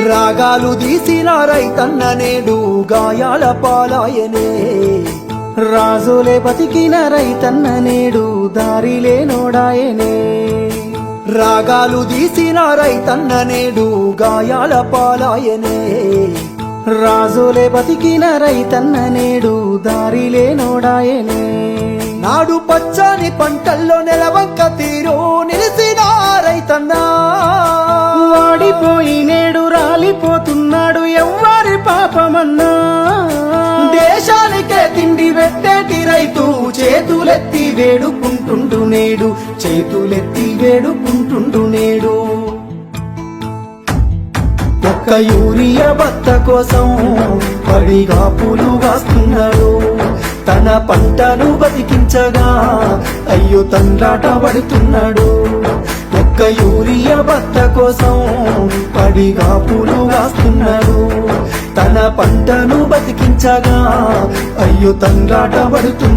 రాగాలు తీసిన రైతన్న నేడు గాయాల పాలాయనే, రాజులే బతికిన రైతన్న నేడు దారిలే నోడాయనే. రాగాలు తీసిన రైతన్న నేడు గాయాల పాలాయనే, రాజులే బతికిన రైతన్న నేడు దారిలే నోడాయనే. నాడు పచ్చని పంటల్లో నెలవంక తీరు నిలిసిన రైతన్న, వాడిపోయి నేడు రాలిపోతున్నాడు ఎవ్వరి పాపమన్నా. దేశానికే తిండి పెట్టేటి రైతు చేతులెత్తి వేడుకుంటుండు నేడు, చేతులెత్తి వేడుకుంటుండు నేడు. ఒక్క యూరియా బత్త కోసం పడిగా పూలు కాస్తున్నాడు, తన పంటను బతికించగా అయ్యో తండ్రాట పడుతున్నాడు. ఒక్క యూరియా బత్త కోసం పడిగా పూలు కాస్తున్నాడు, తన పంటను బతికించగా అయ్యో తండ్రాట పడుతున్నాడు.